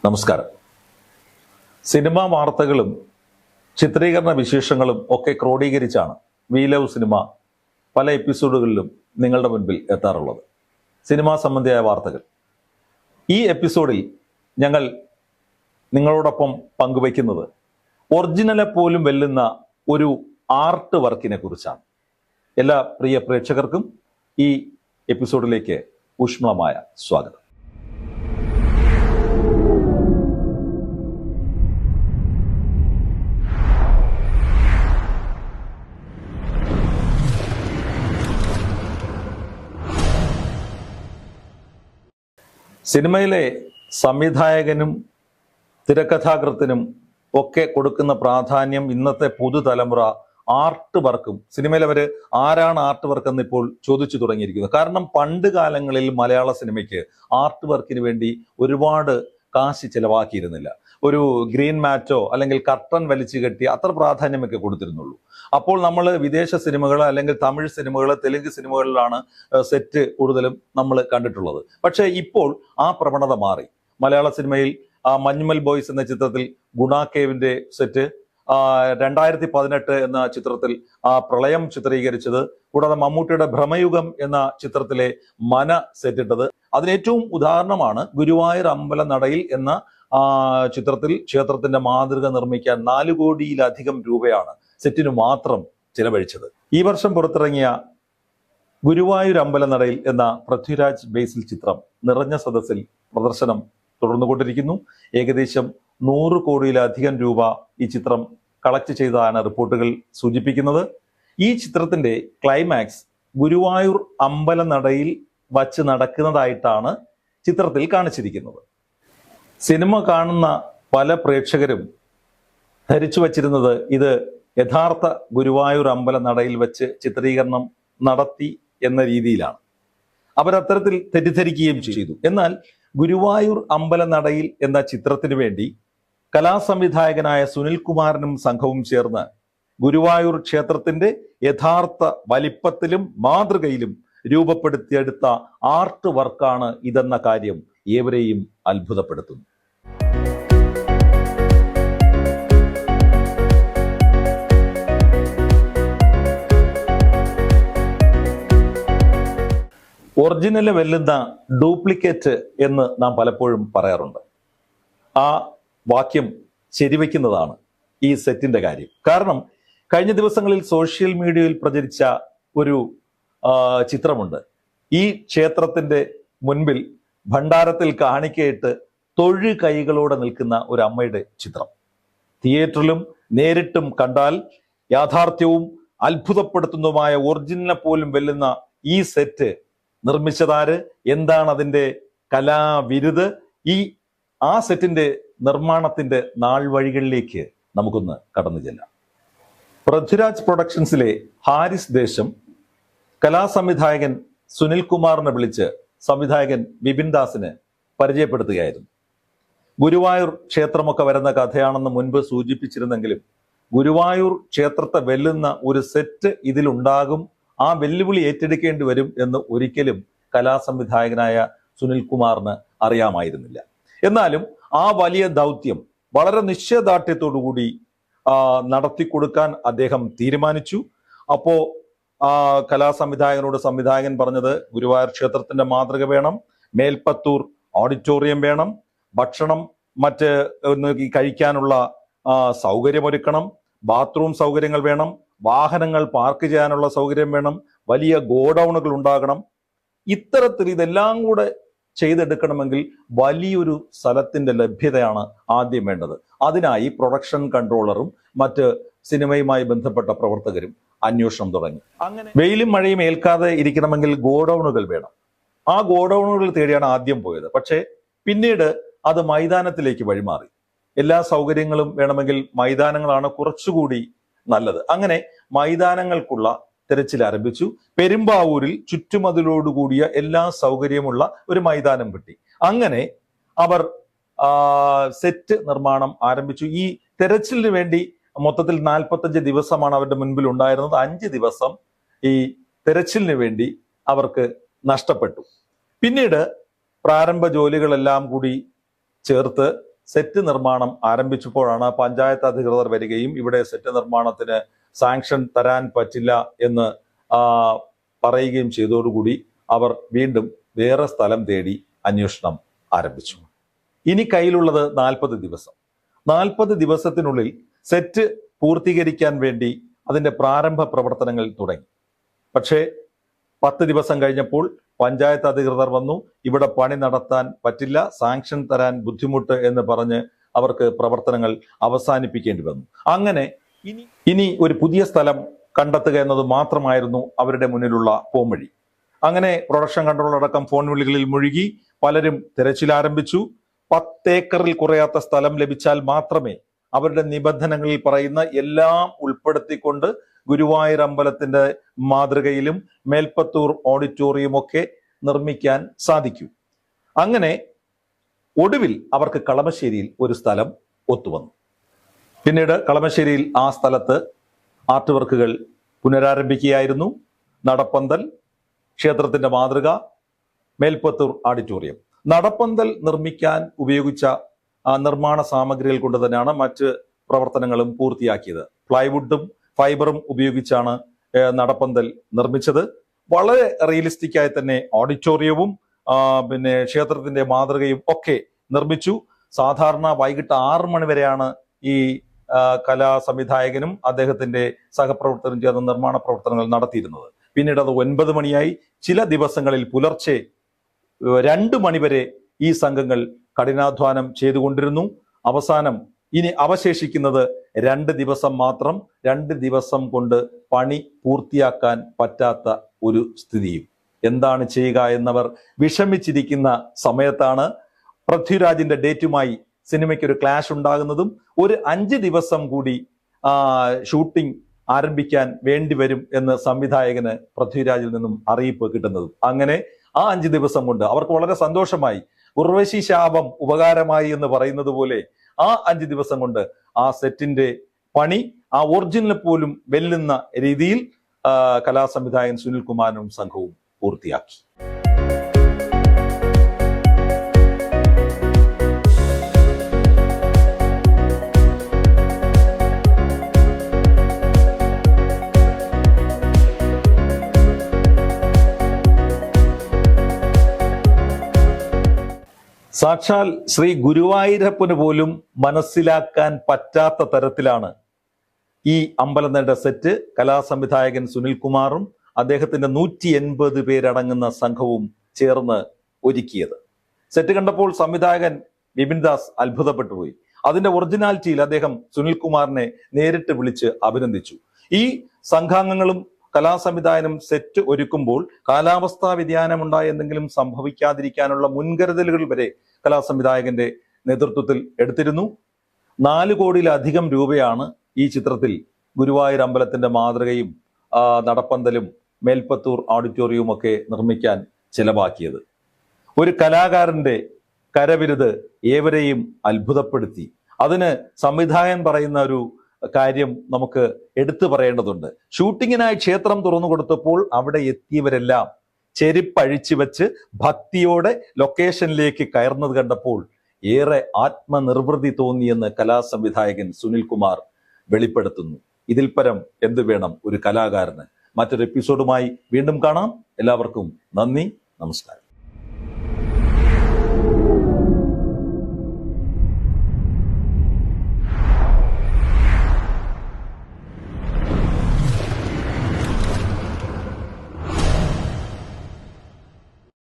നമസ്കാരം. സിനിമാ വാർത്തകളും ചിത്രീകരണ വിശേഷങ്ങളും ഒക്കെ ക്രോഡീകരിച്ചാണ് വി ലവ് സിനിമ പല എപ്പിസോഡുകളിലും നിങ്ങളുടെ മുൻപിൽ എത്താറുള്ളത്. സിനിമാ സംബന്ധിയായ വാർത്തകൾ. ഈ എപ്പിസോഡിൽ ഞങ്ങൾ നിങ്ങളോടൊപ്പം പങ്കുവയ്ക്കുന്നത് ഒറിജിനലെ പോലും വെല്ലുന്ന ഒരു ആർട്ട് വർക്കിനെ കുറിച്ചാണ്. എല്ലാ പ്രിയ പ്രേക്ഷകർക്കും ഈ എപ്പിസോഡിലേക്ക് ഊഷ്മളമായ സ്വാഗതം. സിനിമയിലെ സംവിധായകനും തിരക്കഥാകൃത്തിനും ഒക്കെ കൊടുക്കുന്ന പ്രാധാന്യം ഇന്നത്തെ പുതുതലമുറ ആർട്ട് വർക്കും, സിനിമയിൽ അവർ ആരാണ് ആർട്ട് വർക്ക് എന്ന് ഇപ്പോൾ ചോദിച്ചു തുടങ്ങിയിരിക്കുന്നത്. കാരണം പണ്ട് കാലങ്ങളിൽ മലയാള സിനിമയ്ക്ക് ആർട്ട് വർക്കിന് വേണ്ടി ഒരുപാട് കാശ് ചെലവാക്കിയിരുന്നില്ല. ഒരു ഗ്രീൻ മാറ്റോ അല്ലെങ്കിൽ കർട്ടൻ വലിച്ചു കെട്ടി അത്ര പ്രാധാന്യമൊക്കെ കൊടുത്തിരുന്നുള്ളൂ. അപ്പോൾ നമ്മൾ വിദേശ സിനിമകൾ അല്ലെങ്കിൽ തമിഴ് സിനിമകൾ, തെലുങ്ക് സിനിമകളിലാണ് സെറ്റ് കൂടുതലും നമ്മൾ കണ്ടിട്ടുള്ളത്. പക്ഷേ ഇപ്പോൾ ആ പ്രവണത മാറി. മലയാള സിനിമയിൽ മഞ്ഞുമൽ ബോയ്സ് എന്ന ചിത്രത്തിൽ ഗുണ കേവിന്റെ സെറ്റ്, 2018 എന്ന ചിത്രത്തിൽ പ്രളയം ചിത്രീകരിച്ചത്, കൂടാതെ മമ്മൂട്ടിയുടെ ഭ്രമയുഗം എന്ന ചിത്രത്തിലെ മന സെറ്റിട്ടത്. അതിനേറ്റവും ഉദാഹരണമാണ് ഗുരുവായൂർ അമ്പലനടയിൽ എന്ന ചിത്രത്തിൽ ക്ഷേത്രത്തിന്റെ മാതൃക നിർമ്മിക്കാൻ 4 കോടിയിലധികം രൂപയാണ് സെറ്റിനു മാത്രം ചിലവഴിച്ചത്. ഈ വർഷം പുറത്തിറങ്ങിയ ഗുരുവായൂർ അമ്പലനടയിൽ എന്ന പൃഥ്വിരാജ് ബേസിൽ ചിത്രം നിറഞ്ഞ സദസ്സിൽ പ്രദർശനം തുടർന്നുകൊണ്ടിരിക്കുന്നു. ഏകദേശം 100 കോടിയിലധികം രൂപ ഈ ചിത്രം കളക്ട് ചെയ്തതാണ് റിപ്പോർട്ടുകൾ സൂചിപ്പിക്കുന്നത്. ഈ ചിത്രത്തിന്റെ ക്ലൈമാക്സ് ഗുരുവായൂർ അമ്പലനടയിൽ വച്ച് നടക്കുന്നതായിട്ടാണ് ചിത്രത്തിൽ കാണിച്ചിരിക്കുന്നത്. സിനിമ കാണുന്ന പല പ്രേക്ഷകരും ധരിച്ചു വച്ചിരുന്നത് ഇത് യഥാർത്ഥ ഗുരുവായൂർ അമ്പലനടയിൽ വെച്ച് ചിത്രീകരണം നടത്തി എന്ന രീതിയിലാണ്. അവരത്തരത്തിൽ തെറ്റിദ്ധരിക്കുകയും ചെയ്തു. എന്നാൽ ഗുരുവായൂർ അമ്പലനടയിൽ എന്ന ചിത്രത്തിനു വേണ്ടി കലാസംവിധായകനായ സുനിൽ കുമാരനും സംഘവും ചേർന്ന് ഗുരുവായൂർ ക്ഷേത്രത്തിന്റെ യഥാർത്ഥ വലിപ്പത്തിലും മാതൃകയിലും രൂപപ്പെടുത്തിയെടുത്ത ആർട്ട് വർക്കാണ് ഇതെന്ന കാര്യം ഏവരെയും അത്ഭുതപ്പെടുത്തുന്നു. ഒറിജിനല് വെല്ലുന്ന ഡ്യൂപ്ലിക്കേറ്റ് എന്ന് നാം പലപ്പോഴും പറയാറുണ്ട്. ആ വാക്യം ശരിവെക്കുന്നതാണ് ഈ സെറ്റിന്റെ കാര്യം. കാരണം കഴിഞ്ഞ ദിവസങ്ങളിൽ സോഷ്യൽ മീഡിയയിൽ പ്രചരിച്ച ഒരു ചിത്രമുണ്ട്. ഈ ക്ഷേത്രത്തിന്റെ മുൻപിൽ ഭണ്ഡാരത്തിൽ കാണിക്കയിട്ട് തൊഴു കൈകളോടെ നിൽക്കുന്ന ഒരു അമ്മയുടെ ചിത്രം. തിയേറ്ററിലും നേരിട്ടും കണ്ടാൽ യാഥാർത്ഥ്യവും അത്ഭുതപ്പെടുത്തുന്നതുമായ ഒറിജിനലെ പോലും വെല്ലുന്ന ഈ സെറ്റ് നിർമ്മിച്ചതാര്, എന്താണ് അതിന്റെ കലാവിരുത്, ആ സെറ്റിന്റെ നിർമ്മാണത്തിന്റെ നാൾ വഴികളിലേക്ക് നമുക്കൊന്ന് കടന്നു ചെല്ലാം. പൃഥ്വിരാജ് പ്രൊഡക്ഷൻസിലെ ഹാരിസ് ദേശം കലാസംവിധായകൻ സുനിൽ കുമാറിനെ വിളിച്ച് സംവിധായകൻ വിപിൻ ദാസിന് പരിചയപ്പെടുത്തുകയായിരുന്നു. ഗുരുവായൂർ ക്ഷേത്രമൊക്കെ വരുന്ന കഥയാണെന്ന് മുൻപ് സൂചിപ്പിച്ചിരുന്നെങ്കിലും ഗുരുവായൂർ ക്ഷേത്രത്തെ വെല്ലുന്ന ഒരു സെറ്റ് ഇതിലുണ്ടാകും, ആ വെല്ലുവിളി ഏറ്റെടുക്കേണ്ടി വരും എന്ന് ഒരിക്കലും കലാസംവിധായകനായ സുനിൽ കുമാറിന് അറിയാമായിരുന്നില്ല. എന്നാലും ആ വലിയ ദൗത്യം വളരെ നിശ്ചയദാർഢ്യത്തോടുകൂടി നടത്തിക്കൊടുക്കാൻ അദ്ദേഹം തീരുമാനിച്ചു. അപ്പോ കലാസംവിധായകനോട് സംവിധായകൻ പറഞ്ഞത് ഗുരുവായൂർ ക്ഷേത്രത്തിന്റെ മാതൃക വേണം, മേൽപ്പത്തൂർ ഓഡിറ്റോറിയം വേണം, ഭക്ഷണം മറ്റ് കഴിക്കാനുള്ള സൗകര്യമൊരുക്കണം, ബാത്റൂം സൗകര്യങ്ങൾ വേണം, വാഹനങ്ങൾ പാർക്ക് ചെയ്യാനുള്ള സൗകര്യം വേണം, വലിയ ഗോഡൌണുകൾ ഉണ്ടാകണം. ഇത്തരത്തിൽ ഇതെല്ലാം കൂടെ ചെയ്തെടുക്കണമെങ്കിൽ വലിയൊരു സ്ഥലത്തിന്റെ ലഭ്യതയാണ് ആദ്യം വേണ്ടത്. അതിനായി പ്രൊഡക്ഷൻ കൺട്രോളറും മറ്റ് സിനിമയുമായി ബന്ധപ്പെട്ട പ്രവർത്തകരും അന്വേഷണം തുടങ്ങി. അങ്ങനെ വെയിലും മഴയും ഏൽക്കാതെ ഇരിക്കണമെങ്കിൽ ഗോഡൌണുകൾ വേണം. ആ ഗോഡൌണുകൾ തേടിയാണ് ആദ്യം പോയത്. പക്ഷേ പിന്നീട് അത് മൈതാനത്തിലേക്ക് വഴിമാറി. എല്ലാ സൗകര്യങ്ങളും വേണമെങ്കിൽ മൈതാനങ്ങളാണ് കുറച്ചുകൂടി നല്ലത്. അങ്ങനെ മൈതാനങ്ങൾക്കുള്ള തെരച്ചിൽ ആരംഭിച്ചു. പെരുമ്പാവൂരിൽ ചുറ്റുമതിലോടുകൂടിയ എല്ലാ സൗകര്യമുള്ള ഒരു മൈതാനം കിട്ടി. അങ്ങനെ അവർ സെറ്റ് നിർമ്മാണം ആരംഭിച്ചു. ഈ തെരച്ചിലിന് വേണ്ടി മൊത്തത്തിൽ 45 ദിവസമാണ് അവരുടെ മുൻപിൽ ഉണ്ടായിരുന്നത്. 5 ദിവസം ഈ തെരച്ചിലിന് വേണ്ടി അവർക്ക് നഷ്ടപ്പെട്ടു. പിന്നീട് പ്രാരംഭ ജോലികളെല്ലാം കൂടി ചേർത്ത് സെറ്റ് നിർമ്മാണം ആരംഭിച്ചപ്പോഴാണ് പഞ്ചായത്ത് അധികൃതർ വരികയും ഇവിടെ സെറ്റ് നിർമ്മാണത്തിന് സാങ്ഷൻ തരാൻ പറ്റില്ല എന്ന് പറയുകയും ചെയ്തതോടുകൂടി അവർ വീണ്ടും വേറെ സ്ഥലം തേടി അന്വേഷണം ആരംഭിച്ചു. ഇനി കയ്യിലുള്ളത് 40 ദിവസം. 40 ദിവസത്തിനുള്ളിൽ സെറ്റ് പൂർത്തീകരിക്കാൻ വേണ്ടി അതിന്റെ പ്രാരംഭ പ്രവർത്തനങ്ങൾ തുടങ്ങി. പക്ഷേ 10 ദിവസം കഴിഞ്ഞപ്പോൾ പഞ്ചായത്ത് അധികൃതർ വന്നു. ഇവിടെ പണി നടത്താൻ പറ്റില്ല, സാങ്ഷൻ തരാൻ ബുദ്ധിമുട്ട് എന്ന് പറഞ്ഞ് അവർക്ക് പ്രവർത്തനങ്ങൾ അവസാനിപ്പിക്കേണ്ടി വന്നു. അങ്ങനെ ഇനി ഒരു പുതിയ സ്ഥലം കണ്ടെത്തുക എന്നത് മാത്രമായിരുന്നു അവരുടെ മുന്നിലുള്ള പോംവഴി. അങ്ങനെ പ്രൊഡക്ഷൻ കൺട്രോൾ അടക്കം ഫോൺ വിളികളിൽ മുഴുകി പലരും തിരച്ചിൽ ആരംഭിച്ചു. 10 ഏക്കറിൽ കുറയാത്ത സ്ഥലം ലഭിച്ചാൽ മാത്രമേ അവരുടെ നിബന്ധനകളിൽ പറയുന്ന എല്ലാം ഉൾപ്പെടുത്തിക്കൊണ്ട് ഗുരുവായൂർ അമ്പലത്തിന്റെ മാതൃകയിലും മേൽപ്പത്തൂർ ഓഡിറ്റോറിയം ഒക്കെ നിർമ്മിക്കാൻ സാധിക്കൂ. അങ്ങനെ ഒടുവിൽ അവർക്ക് കളമശ്ശേരിയിൽ ഒരു സ്ഥലം ഒത്തുവന്നു. പിന്നീട് കളമശ്ശേരിയിൽ ആ സ്ഥലത്ത് ആർട്ട് വർക്കുകൾ പുനരാരംഭിക്കുകയായിരുന്നു. നടപ്പന്തൽ, ക്ഷേത്രത്തിന്റെ മാതൃക, മേൽപ്പത്തൂർ ഓഡിറ്റോറിയം. നടപ്പന്തൽ നിർമ്മിക്കാൻ ഉപയോഗിച്ച നിർമ്മാണ സാമഗ്രികൾ കൊണ്ട് തന്നെയാണ് മറ്റ് പ്രവർത്തനങ്ങളും പൂർത്തിയാക്കിയത്. പ്ലൈവുഡും ഫൈബറും ഉപയോഗിച്ചാണ് നടപ്പന്തൽ നിർമ്മിച്ചത്. വളരെ റിയലിസ്റ്റിക് ആയി തന്നെ ഓഡിറ്റോറിയവും പിന്നെ ക്ഷേത്രത്തിന്റെ മാതൃകയും ഒക്കെ നിർമ്മിച്ചു. സാധാരണ വൈകിട്ട് 6 മണി വരെയാണ് ഈ കലാ സംവിധായകനും അദ്ദേഹത്തിന്റെ സഹപ്രവർത്തകരും ചേർന്ന് നിർമ്മാണ പ്രവർത്തനങ്ങൾ നടത്തിയിരുന്നത്. പിന്നീട് അത് 9 മണിയായി. ചില ദിവസങ്ങളിൽ പുലർച്ചെ 2 മണിവരെ ഈ സംഘങ്ങൾ കഠിനാധ്വാനം ചെയ്തുകൊണ്ടിരുന്നു. അവസാനം ഇനി അവശേഷിക്കുന്നത് 2 ദിവസം മാത്രം. 2 ദിവസം കൊണ്ട് പണി പൂർത്തിയാക്കാൻ പറ്റാത്ത ഒരു സ്ഥിതിയും. എന്താണ് ചെയ്യുക എന്നവർ വിഷമിച്ചിരിക്കുന്ന സമയത്താണ് പൃഥ്വിരാജിന്റെ ഡേറ്റുമായി സിനിമയ്ക്ക് ഒരു ക്ലാഷ് ഉണ്ടാകുന്നതും ഒരു 5 ദിവസം കൂടി ഷൂട്ടിംഗ് ആരംഭിക്കാൻ വേണ്ടിവരും എന്ന് സംവിധായകന് പൃഥ്വിരാജിൽ നിന്നും അറിയിപ്പ് കിട്ടുന്നതും. അങ്ങനെ ആ 5 ദിവസം കൊണ്ട് അവർക്ക് വളരെ സന്തോഷമായി. ഉർവശി ശാപം ഉപകാരമായി എന്ന് പറയുന്നത് പോലെ ആ 5 ദിവസം കൊണ്ട് ആ സെറ്റിന്റെ പണി ആ ഒറിജിനൽ പോലും വെല്ലുന്ന രീതിയിൽ കലാസംവിധായകൻ സുനിൽകുമാരനും സംഘവും പൂർത്തിയാക്കി. സാക്ഷാൽ ശ്രീ ഗുരുവായൂരപ്പന് പോലും മനസ്സിലാക്കാൻ പറ്റാത്ത തരത്തിലാണ് ഈ അമ്പലനട സെറ്റ് കലാസംവിധായകൻ സുനിൽകുമാറും അദ്ദേഹത്തിന്റെ 180 പേരടങ്ങുന്ന സംഘവും ചേർന്ന് ഒരുക്കിയത്. സെറ്റ് കണ്ടപ്പോൾ സംവിധായകൻ വിപിൻ ദാസ് അത്ഭുതപ്പെട്ടുപോയി. അതിന്റെ ഒറിജിനാലിറ്റിയിൽ അദ്ദേഹം സുനിൽകുമാറിനെ നേരിട്ട് വിളിച്ച് അഭിനന്ദിച്ചു. ഈ സംഘാംഗങ്ങളും കലാസംവിധായകനും സെറ്റ് ഒരുക്കുമ്പോൾ കാലാവസ്ഥാ വ്യതിയാനമുണ്ടായി എന്തെങ്കിലും സംഭവിക്കാതിരിക്കാനുള്ള മുൻകരുതലുകൾ വരെ കലാസംവിധായകന്റെ നേതൃത്വത്തിൽ എടുത്തിരുന്നു. 4 കോടിയിലധികം രൂപയാണ് ഈ ചിത്രത്തിൽ ഗുരുവായൂർ അമ്പലത്തിന്റെ മാതൃകയും നടപ്പന്തലും മേൽപ്പത്തൂർ ഓഡിറ്റോറിയവും ഒക്കെ നിർമ്മിക്കാൻ ചെലവാക്കിയത്. ഒരു കലാകാരന്റെ കരവിരുത് ഏവരെയും അത്ഭുതപ്പെടുത്തി. അതിന് സംവിധായകൻ പറയുന്ന ഒരു കാര്യം നമുക്ക് എടുത്തു പറയേണ്ടതുണ്ട്. ഷൂട്ടിങ്ങിനായി ക്ഷേത്രം തുറന്നു കൊടുത്തപ്പോൾ അവിടെ എത്തിയവരെല്ലാം ചെരുപ്പഴിച്ചു വെച്ച് ഭക്തിയോടെ ലൊക്കേഷനിലേക്ക് കയറുന്നത് കണ്ടപ്പോൾ ഏറെ ആത്മനിർവൃതി തോന്നിയെന്ന് കലാസംവിധായകൻ സുനിൽകുമാർ വെളിപ്പെടുത്തുന്നു. ഇതിൽ പരം എന്ത് വേണം ഒരു കലാകാരന്? മറ്റൊരു എപ്പിസോഡുമായി വീണ്ടും കാണാം. എല്ലാവർക്കും നന്ദി, നമസ്കാരം.